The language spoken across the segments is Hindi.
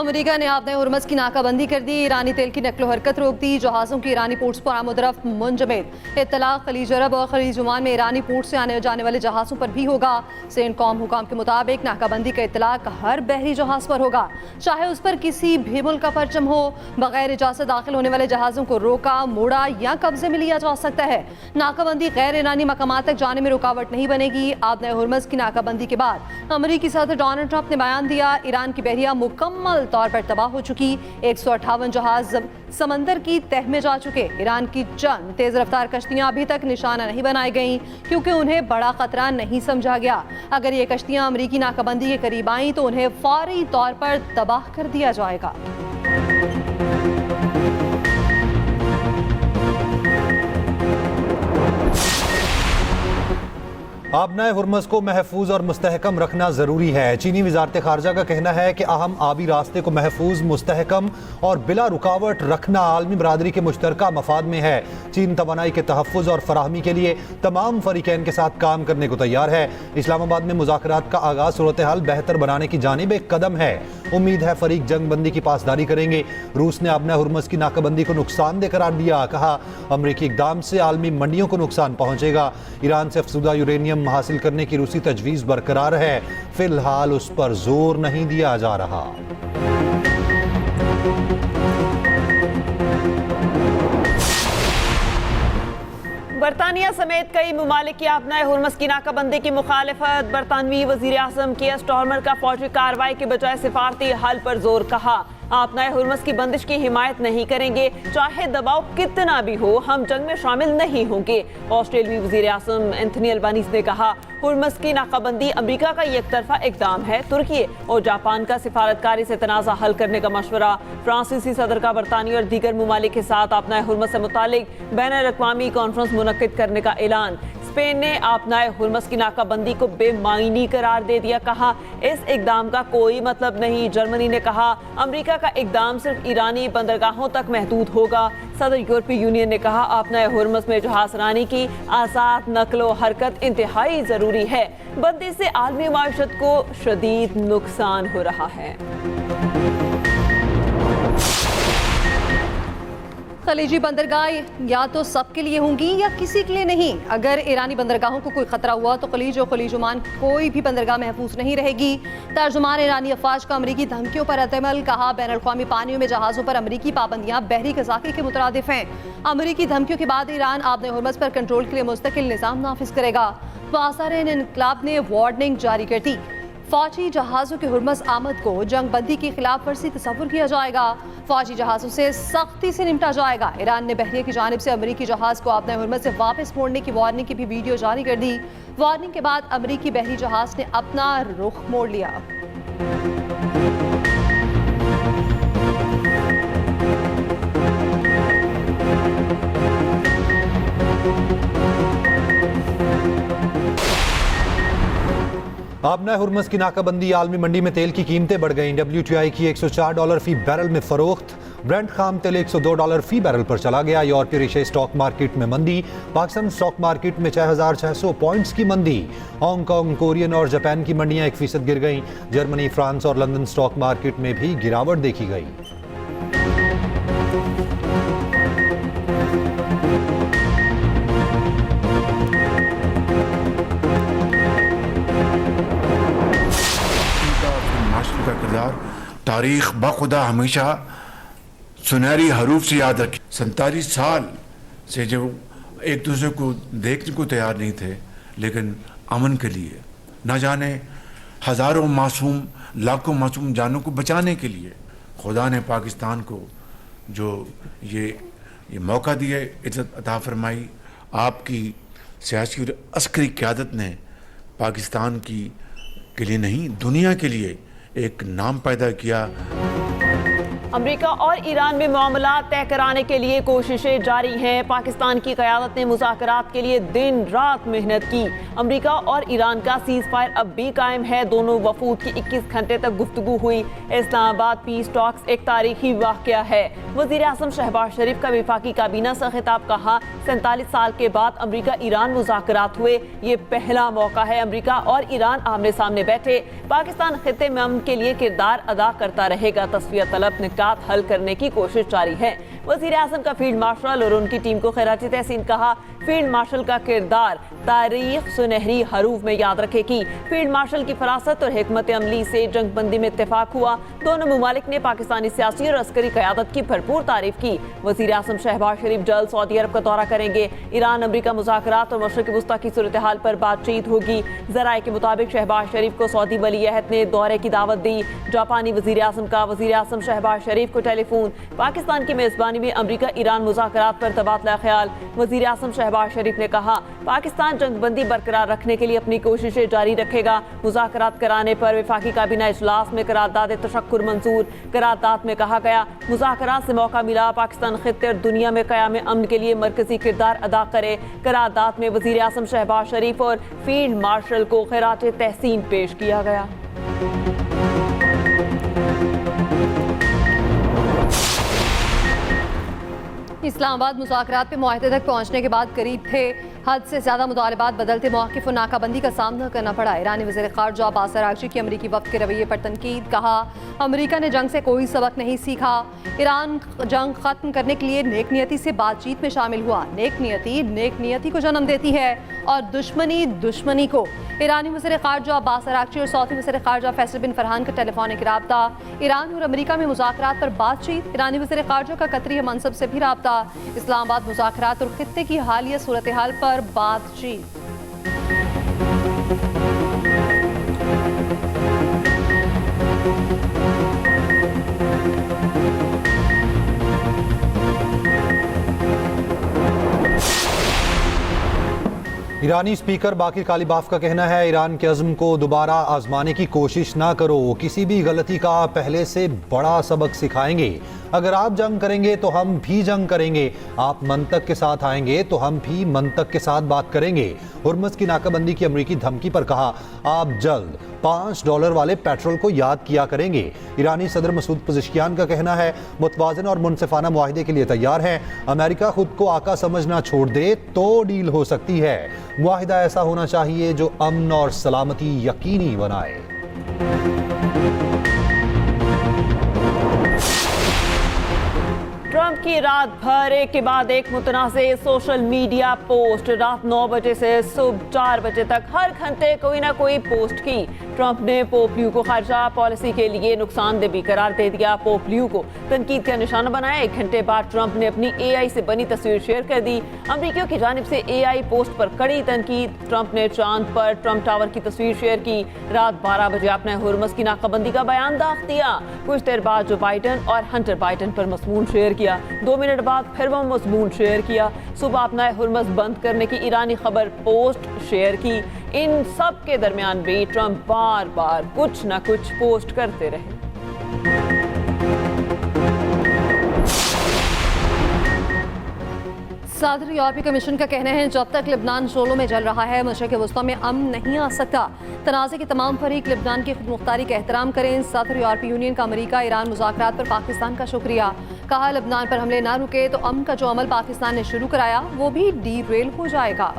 अमेरिका ने आपने हुर्मस की नाकाबंदी कर दी। ईरानी तेल की नकलो हरकत रोक दी। जहाज़ों की ईरानी पोर्ट्स पर आमद-ओ-रफ्त मुंजमद। इत्तला खलीज अरब और खलीज ओमान में ईरानी पोर्ट से आने जाने वाले जहाज़ों पर भी होगा। सेंटकॉम हुकाम के मुताबिक नाकाबंदी का इत्तलाक हर बहरी जहाज़ पर होगा, चाहे उस पर किसी भी मुल्क का परचम हो। बगैर इजाज़त दाखिल होने वाले जहाज़ों को रोका, मोड़ा या कब्जे में लिया जा सकता है। नाकाबंदी गैर ईरानी मकामात तक जाने में रुकावट नहीं बनेगी। आपने हुर्मस की नाकाबंदी के बाद अमेरिकी सदर डोनाल्ड ट्रंप ने बयान दिया, ईरान की बहरिया मुकम्मल तौर पर तबाह हो चुकी। 158 जहाज समंदर की तह में जा चुके। ईरान की चंद तेज रफ्तार कश्तियां अभी तक निशाना नहीं बनाई गईं क्योंकि उन्हें बड़ा खतरा नहीं समझा गया। अगर ये कश्तियां अमेरिकी नाकाबंदी के करीब आईं तो उन्हें फौरी तौर पर तबाह कर दिया जाएगा। आबनाए हुर्मस को महफूज और मुस्तहकम रखना ज़रूरी है। चीनी वजारत खारजा का कहना है कि अहम आबी रास्ते को महफूज, मुस्तहकम और बिला रुकावट रखना आलमी बरादरी के मुश्तरका मफाद में है। चीन तवानाई के तहफ़्फ़ुज़ और फराहमी के लिए तमाम फ़रीक़ैन के साथ काम करने को तैयार है। इस्लामाबाद में मुज़ाकरात का आगाज़ सूरत हाल बेहतर बनाने की जानिब एक कदम है। उम्मीद है फ़रीक जंग बंदी की पासदारी करेंगे। रूस ने आबनाए हुर्मस की नाकाबंदी को नुकसानदेह करार दिया। कहा, अमरीकी इक़दाम से आलमी मंडियों को नुकसान पहुँचेगा। ईरान से अफसुदा यूरेनियम हासिल करने की रूसी तजवीज़ बरकरार है। फिलहाल उस पर जोर नहीं दिया जा रहा। बरतानिया समेत कई ममालिक की आपनाए हुर्मस की नाकाबंदी की मुखालिफत। बरतानवी वज़ीर आज़म कियर स्टारमर का फौजी कार्रवाई के बजाय सिफारती हल पर जोर। कहा, आपनाए हुर्मस की बंदिश की हिमायत नहीं करेंगे, चाहे दबाव कितना भी हो, हम जंग में शामिल नहीं होंगे। ऑस्ट्रेलियाई वज़ीर आज़म एंथनी अल्बानीज़ ने कहा, हुर्मस की नाकाबंदी अमेरिका का एक तरफा इक़दाम है। तुर्की और जापान का सिफारतकारी से तनाज़ा हल करने का मशवरा। फ्रांसीसी सदर का बरतानिया और दीगर ममालिक के साथ आपनाए हुर्मस से मुतालिक बैनुल-अक़वामी कॉन्फ्रेंस मुनक्किद करने का ऐलान। स्पेन ने आपनाए हुर्मस की नाकाबंदी को बेमायनी करार दे दिया। कहा, इस इक़दाम का कोई मतलब नहीं। जर्मनी ने कहा, अमेरिका का इक़दाम सिर्फ ईरानी बंदरगाहों तक महदूद होगा। सदर यूरोपीय यूनियन ने कहा, आपनाए हुर्मस में जहाज़रानी की आज़ाद नकलो हरकत इंतहाई ज़रूरी है। बंदी से आलमी माशत को शदीद नुकसान हो रहा है। खलीजी बंदरगाह या तो सबके लिए होंगी या किसी के लिए नहीं। अगर ईरानी बंदरगाहों को कोई खतरा हुआ तो खलीज और खलीज ओमान कोई भी बंदरगाह महफूज नहीं रहेगी। तर्जुमान ईरानी अफवाज का अमरीकी धमकियों पर रद्द-ए-अमल। कहा, बैनुल-अक़वामी पानियों में जहाज़ों पर अमरीकी पाबंदियां बहरी क़ज़ाक़ी के मुतरादिफ हैं। अमरीकी धमकियों के बाद ईरान आबने हुर्मस पर कंट्रोल के लिए मुस्तकिल निज़ाम नाफिज करेगा। बाज़ार इनकलाब ने वार्निंग जारी कर दी। फौजी जहाज़ों की हुर्मस आमद को जंग बंदी की खिलाफ वर्जी तस्वुर किया जाएगा। फौजी जहाज़ों से सख्ती से निपटा जाएगा। ईरान ने बहरिया की जानिब से अमरीकी जहाज़ को आपने हुर्मस से वापस मोड़ने की वार्निंग की भी वीडियो जारी कर दी। वार्निंग के बाद अमरीकी बहरी जहाज़ ने अपना रुख मोड़ लिया। आबनाए हुर्मस की नाकाबंदी, आलमी मंडी में तेल की कीमतें बढ़ गईं। WTI की $104 फी बैरल में फरोख्त। ब्रेंट खाम तेल $102 फी बैरल पर चला गया। यूरोपीय एशियाई स्टॉक मार्केट में मंदी। पाकिस्तान स्टॉक मार्केट में 6,600 पॉइंट्स की मंदी। हांगकांग, कोरियन और जापान की मंडियां 1% गिर गईं। जर्मनी, फ्रांस और लंदन स्टॉक मार्केट में भी गिरावट देखी गई। का किरदार तारीख बाखुदा हमेशा सुनहरी हरूफ से याद रखी। 47 साल से जो एक दूसरे को देखने को तैयार नहीं थे, लेकिन अमन के लिए, न जाने हज़ारों मासूम, लाखों मासूम जानों को बचाने के लिए खुदा ने पाकिस्तान को जो ये मौका दिया, इज़्ज़त अता फरमाई। आपकी सियासी और अस्करी क़यादत ने पाकिस्तान के लिए नहीं, दुनिया के लिए एक नाम पैदा किया। अमेरिका और ईरान में मामला तय कराने के लिए कोशिशें जारी हैं। पाकिस्तान की क़यादत ने मुज़ाकरात के लिए दिन रात मेहनत की। अमेरिका और ईरान का सीज़ फायर अब भी कायम है। दोनों वफूद की 21 घंटे तक गुफ्तगू हुई। इस्लामाबाद पीस टॉक्स एक तारीखी वाक़या है। वज़ीर आज़म शहबाज शरीफ का वफाकी काबीना से खिताब। कहा 47 साल के बाद अमेरिका ईरान मुज़ाकरात हुए, ये पहला मौका है। अमेरिका और ईरान आमने सामने बैठे। पाकिस्तान खित्ते में अमन के लिए किरदार अदा करता रहेगा। तस्वीर तलब निकात हल करने की कोशिश जारी है। वज़ीर आज़म का फील्ड मार्शल और उनकी टीम को खैराती तहसीन। कहा फील्ड मार्शल का किरदार तारीख सुनहरी हरूफ में याद रखेगी। फील्ड मार्शल की फरासत और हिकमत अमली से जंगबंदी में इत्तेफाक हुआ। दोनों मुमालिक ने पाकिस्तानी सियासी और अस्करी क़यादत की भरपूर तारीफ की। वज़ीर आज़म शहबाज शरीफ जल्द सऊदी अरब का दौरा करेंगे। ईरान अमेरिका मुज़ाकरात और मशरिक़ वुस्ता की सूरत हाल पर बातचीत होगी। ज़राए के मुताबिक शहबाज शरीफ को सऊदी वली अहद ने दौरे की दावत दी। जापानी वज़ीर आज़म का वज़ीर आज़म शहबाज शरीफ को टेलीफोन। पाकिस्तान की मेज़बानी में अमेरिका ईरान मुज़ाकरात पर तबादला ख्याल। वज़ीर आज़म शहबाज शरीफ ने कहा पाकिस्तान जंगबंदी बरकरार रखने के लिए अपनी कोशिशें जारी रखेगा। मुज़ाकरात कराने पर वफाकी काबीना इजलास में करारदाद तशक्कुर मंजूर। करारदाद में कहा गया मुज़ाकरात से मौका मिला पाकिस्तान खित्ते और दुनिया में क़याम अमन के लिए मरकजी किरदार अदा करे। करारदाद में वज़ीर आज़म शहबाज शरीफ और फील्ड मार्शल को खैरात तहसीन पेश किया गया। इस्लामाबाद मुज़ाकरात पे मुआहदे तक पहुंचने के बाद करीब थे। हद से ज़्यादा मुतालबात बदलते मौक़िफ़ और नाकाबंदी का सामना करना पड़ा। ईरानी वज़ीर ख़ारजा अब्बास अराग़ची की अमरीकी वफ़द के रवैये पर तनकीद। कहा अमरीका ने जंग से कोई सबक नहीं सीखा। ईरान जंग ख़त्म करने के लिए नेक नियति से बातचीत में शामिल हुआ। नेक नियति को जन्म देती है और दुश्मनी दुश्मनी को। ईरानी वज़ीर ख़ारजा अब्बास अराग़ची और सऊदी वज़ीर ख़ारजा फैसल बिन फरहान का टेलीफोनिक राब्ता। ईरान और अमरीका में मुज़ाकरात पर बातचीत। ईरानी वज़ीर ख़ारजा का कतरी मनसब से भी राब्ता। इस्लामाबाद मुज़ाकरात और खित्ते की हालिया सूरत हाल पर बातचीत। ईरानी स्पीकर बाकिर कालिबाफ का कहना है ईरान के अज़्म को दोबारा आजमाने की कोशिश ना करो। किसी भी गलती का पहले से बड़ा सबक सिखाएंगे। अगर आप जंग करेंगे तो हम भी जंग करेंगे। आप मंतक के साथ आएंगे तो हम भी मंतक के साथ बात करेंगे। हुर्मुज़ की नाकाबंदी की अमरीकी धमकी पर कहा आप जल्द $5 वाले पेट्रोल को याद किया करेंगे। ईरानी सदर मसूद पज़ेश्कियान का कहना है मुतवाज़न और मुनसिफाना मुआहिदे के लिए तैयार हैं। अमेरिका खुद को आका समझना छोड़ दे तो डील हो सकती है। मुआहिदा ऐसा होना चाहिए जो अमन और सलामती यकीनी बनाए। ट्रंप की रात भर एक के बाद एक मुतनाज़े सोशल मीडिया पोस्ट। रात 9 बजे से सुबह 4 बजे तक हर घंटे कोई ना कोई पोस्ट की। ट्रंप ने पोप लियो को खारजा पॉलिसी के लिए नुकसानदेह भी करार दे दिया। पोप लियो को तनकीद का निशाना बनाया। 1 घंटे बाद ट्रंप ने अपनी AI से बनी तस्वीर शेयर कर दी। अमरीकियों की जानिब से AI पोस्ट पर कड़ी तनकीद। ट्रंप ने चांद पर ट्रंप टावर की तस्वीर शेयर की। रात 12 बजे आपने हुर्मुज़ की नाकाबंदी का बयान दाख दिया। कुछ देर बाद जो बाइडन और हंटर बाइडन पर मज़मून शेयर किया। 2 मिनट बाद फिर वो मज़मून शेयर किया। सुबह अपना हुर्मुज़ बंद करने की ईरानी खबर पोस्ट शेयर की। इन सब के दरमियान भी ट्रंप बार बार कुछ ना कुछ पोस्ट करते रहे। सदर यूरोपीय कमीशन का कहना है जब तक लिबनान शोलों में जल रहा है मशरिक़ वस्ता में अमन नहीं आ सकता। तनाज़े के तमाम फरीक लिबनान की खुदमुख्तारी का एहतराम करें। सदर यूरोपीय यूनियन का अमरीका ईरान मुज़ाकरात पर पाकिस्तान का शुक्रिया। कहा लिबनान पर हमले ना रुके तो अमन का जो अमल पाकिस्तान ने शुरू कराया वो भी डीरेल हो जाएगा।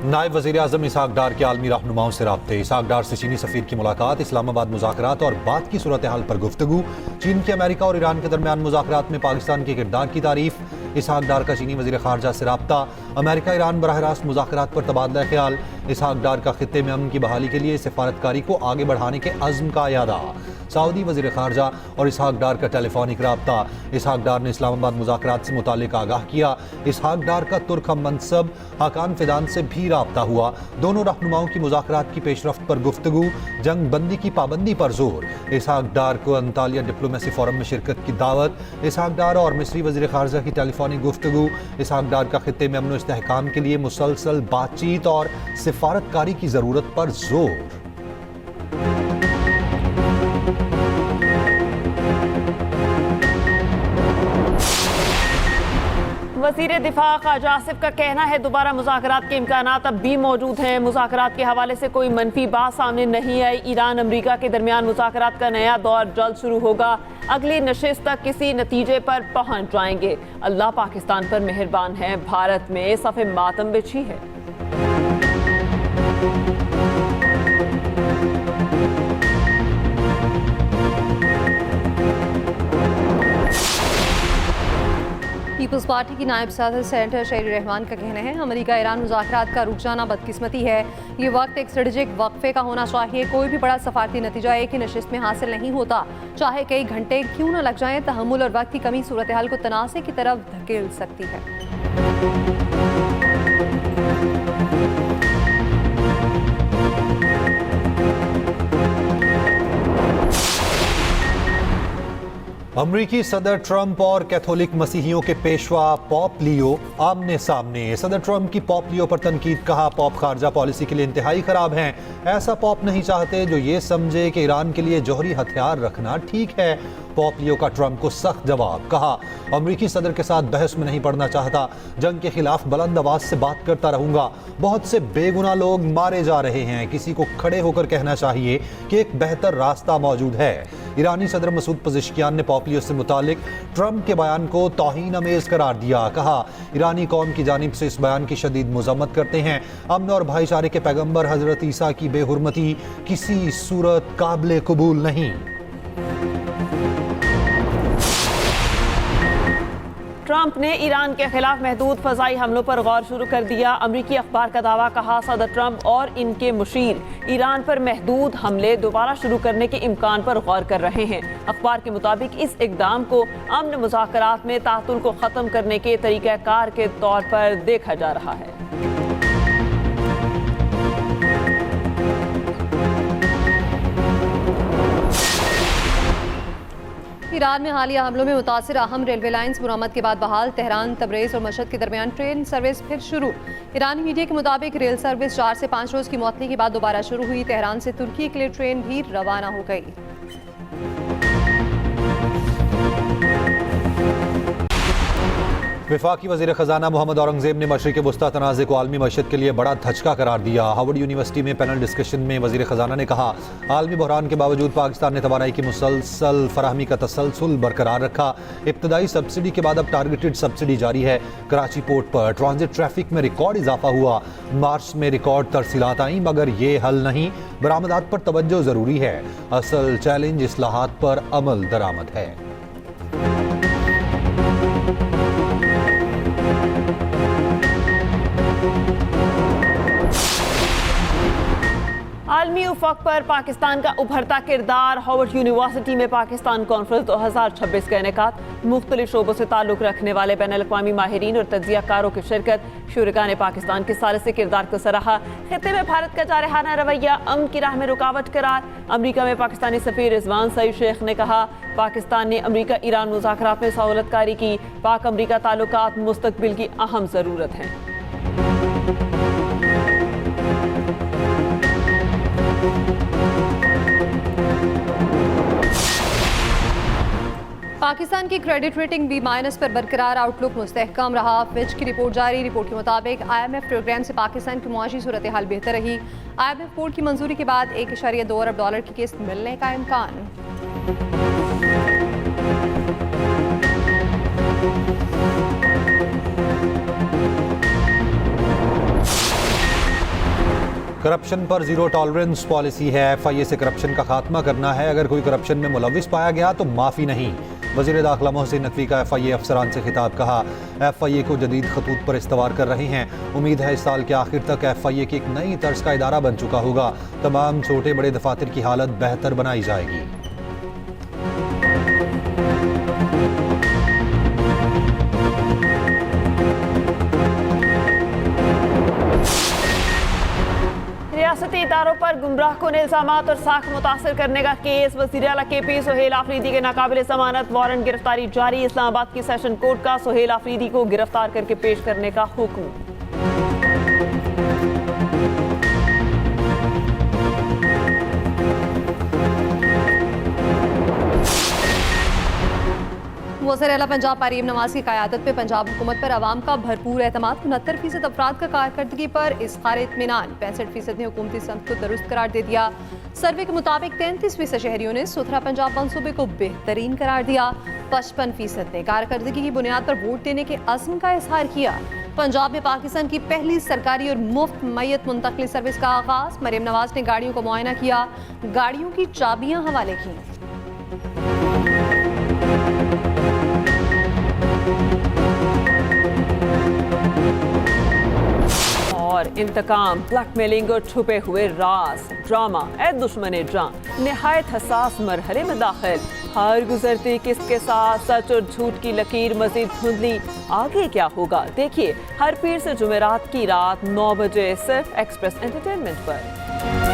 नायब वज़ीर आज़म इसहाक डार के आलमी रहनुमाओं से राब्ते। इसहाक डार से चीनी सफ़ीर की मुलाकात। इस्लामाबाद मुज़ाकरात और बात की सूरत हाल पर गुफ्तगू। चीन के अमेरिका और ईरान के दरमियान मुज़ाकरात में पाकिस्तान के किरदार की तारीफ। इसहाक डार का चीनी वज़ीर ख़ारजा से राब्ता। अमेरिका ईरान बराह रास्त मुज़ाकरात पर तबादला ख्याल। इसहाक डार का खित्ते में अमन की बहाली के लिए सिफारतकारी को आगे बढ़ाने के अज़्म का यादा। सऊदी वज़ीर ख़ारजा और इसहाक डार का टेलीफोनिक रब्ता। इसहाक डार ने इस्लामाबाद मुज़ाकरात से मुताल्लिक़ आगाह किया। इसहाक डार का तुर्क हम मनसब हाकान फिदान से भी रब्ता हुआ। दोनों रहनुमाओं की मुज़ाकरात की पेशरफ्त पर गुफ्तगू, जंग बंदी की पाबंदी पर जोर। इसहाक डार को अंतालिया डिप्लोमेसी फोरम में शिरकत की दावत। इसहाक डार और मिस्री वज़ीर ख़ारजा की टेलीफोनिक गुफ्तगू। इसहाक डार का खित्ते में अमन व इस्तेहकाम के लिए मुसलसल बातचीत और सिफारतकारी की ज़रूरत पर जोर। वज़ीर दिफा ख्वाजा आसिफ का कहना है दोबारा मुज़ाकरात के इम्कानात अब भी मौजूद हैं। मुज़ाकरात के हवाले से कोई मनफी बात सामने नहीं आई। ईरान अमरीका के दरमियान मुज़ाकरात का नया दौर जल्द शुरू होगा। अगली नशिस्त तक किसी नतीजे पर पहुंच जाएंगे। अल्लाह पाकिस्तान पर मेहरबान है। भारत में सफ़े मातम बिछी है। पीपल्स पार्टी की नायब सदर सेनेटर शहरी रहमान का कहना है अमेरिका ईरान मुज़ाकरात का रुक जाना बदकिस्मती है। ये वक्त एक स्ट्रेटेजिक वक्फे का होना चाहिए। कोई भी बड़ा सफारती नतीजा एक ही नशिस्त में हासिल नहीं होता, चाहे कई घंटे क्यों न लग जाएं। तहम्मुल और वक्त की कमी सूरत हाल को तनाज़े की तरफ धकेल सकती है। अमरीकी सदर ट्रंप और कैथोलिक मसीहियों के पेशवा पॉप लियो आमने सामने। सदर ट्रंप की पॉप लियो पर तनकीद, कहा पॉप खारजा पॉलिसी के लिए इंतहाई खराब हैं। ऐसा पॉप नहीं चाहते जो ये समझे कि ईरान के लिए जौहरी हथियार रखना ठीक है। पॉप लियो का ट्रंप को सख्त जवाब, कहा अमरीकी सदर के साथ बहस में नहीं पड़ना चाहता, जंग के खिलाफ बुलंद आवाज से बात करता रहूंगा। बहुत से बेगुनाह लोग मारे जा रहे हैं, किसी को खड़े होकर कहना चाहिए कि एक बेहतर रास्ता मौजूद है। ईरानी सदर मसूद पज़ेश्कियान ने पॉप लियो से मुतालिक ट्रंप के बयान को तौहीन अमेज करार दिया। कहा ईरानी कौम की जानिब से इस बयान की शदीद मज़म्मत करते हैं। अमन और भाईचारे के पैगंबर हजरत ईसा की बेहुरमती किसी सूरत काबिल कबूल नहीं। ट्रंप ने ईरान के खिलाफ महदूद फ़ज़ाई हमलों पर गौर शुरू कर दिया। अमरीकी अखबार का दावा, कहा सदर ट्रंप और इनके मुशीर ईरान पर महदूद हमले दोबारा शुरू करने के इम्कान पर गौर कर रहे हैं। अखबार के मुताबिक इस इक़दाम को अमन मुज़ाकरात में तातुल को ख़त्म करने के तरीक़ाकार के तौर पर देखा जा रहा है। ईरान में हालिया हमलों में मुतासिर अहम रेलवे लाइन्स मुरम्मत के बाद बहाल। तेहरान, तब्रेज़ और मशहद के दरमियान ट्रेन सर्विस फिर शुरू। ईरानी मीडिया के मुताबिक रेल सर्विस 4 से 5 रोज़ की मुअत्तली के बाद दोबारा शुरू हुई। तेहरान से तुर्की के लिए ट्रेन भी रवाना हो गई। वफाकी वज़ीर ख़ज़ाना मोहम्मद औरंगज़ेब ने मशरिक़ वस्ता तनाज़े को आलमी मईशत के लिए बड़ा धचका करार दिया। हार्वर्ड यूनिवर्सिटी में पैनल डिस्कशन में वज़ीर ख़ज़ाना ने कहा आलमी बहरान के बावजूद पाकिस्तान ने तवानाई की मुसलसल फराहमी का तसलसल बरकरार रखा। इब्तदाई सब्सिडी के बाद अब टारगेटेड सब्सिडी जारी है। कराची पोर्ट पर ट्रांजिट ट्रैफिक में रिकॉर्ड इजाफा हुआ। मार्च में रिकॉर्ड तरसीलात आई, मगर ये हल नहीं। बरामदात पर तवज्जो ज़रूरी है। असल चैलेंज इस्लाहात पर अमल दरामद है। आलमी उफक पर पाकिस्तान का उभरता किरदार। हार्वर्ड यूनिवर्सिटी में पाकिस्तान कॉन्फ्रेंस 2026 का इनेकाद। मुख्तलिफ शोबों से ताल्लुक़ रखने वाले बैनुल अक़वामी माहिरीन और तज्ज़ियाकारों की शिरकत। शुरका ने पाकिस्तान के सालिसी किरदार को सराहा। खित्ते में भारत का जारहाना रवैया अमन की राह में रुकावट करार। अमरीका में पाकिस्तानी सफ़ीर रिजवान सईद शेख ने कहा पाकिस्तान ने अमरीका ईरान मुज़ाकरात में सहूलतकारी की। पाक अमरीका ताल्लुकात मुस्तक़बिल की अहम ज़रूरत हैं। पाकिस्तान की क्रेडिट रेटिंग B- पर बरकरार। आउटलुक मुस्तहकम रहा। फिच की रिपोर्ट जारी। रिपोर्ट के मुताबिक IMF प्रोग्राम से पाकिस्तान की मुआशी सूरत हाल बेहतर रही। IMF बोर्ड की मंजूरी के बाद $1.2 अरब की किस्त मिलने का इम्कान। करप्शन पर जीरो टॉलरेंस पॉलिसी है। FIA से करप्शन का खात्मा करना है। अगर कोई करप्शन में मुलविस पाया गया तो माफ़ी नहीं। वज़ीर दाखिला मोहसिन नकवी का FIA अफसरान से खिताब, कहा FIA को जदीद खतूत पर इस्तवार कर रहे हैं। उम्मीद है इस साल के आखिर तक FIA की एक नई तर्ज का इदारा बन चुका होगा। तमाम छोटे बड़े दफातर की हालत बेहतर बनाई जाएगी। इदारों पर गुमराह कुन इल्जामात और साख मुतासर करने का केस। वज़ीर आला KP सुहेल आफरीदी के नाकाबिल जमानत वारंट गिरफ्तारी जारी। इस्लामाबाद की सेशन कोर्ट का सुहेल आफरीदी को गिरफ्तार करके पेश करने का हुक्म। वज़ीर आला पंजाब मरीम नवाज की क़यादत में पंजाब हुकूमत पर आवाम का भरपूर एतमाद। 69% अफराद का कारकर्दगी पर इज़हार इत्मीनान। 65% ने हुकूमती संद को दुरुस्त करार दे दिया। सर्वे के मुताबिक 33% शहरियों ने सुथरा पंजाब मंसूबे को बेहतरीन करार दिया। 55% ने कारकर्दगी की बुनियाद पर वोट देने के अज़्म का इज़हार किया। पंजाब में पाकिस्तान की पहली सरकारी और मुफ्त मैयत मुंतकली सर्विस का आगाज। मरीम नवाज ने गाड़ियों को मुआयना किया, गाड़ियों की चाबियां हवाले की। और इंतकाम, ब्लैकमेलिंग और छुपे हुए राज, ड्रामा ए दुश्मन जान निहायत हसास मरहले में दाखिल। हर गुजरती किस्त के साथ सच और झूठ की लकीर मजीद धुंधली। आगे क्या होगा देखिए हर पीर से जुमेरात की रात 9 बजे सिर्फ एक्सप्रेस एंटरटेनमेंट पर।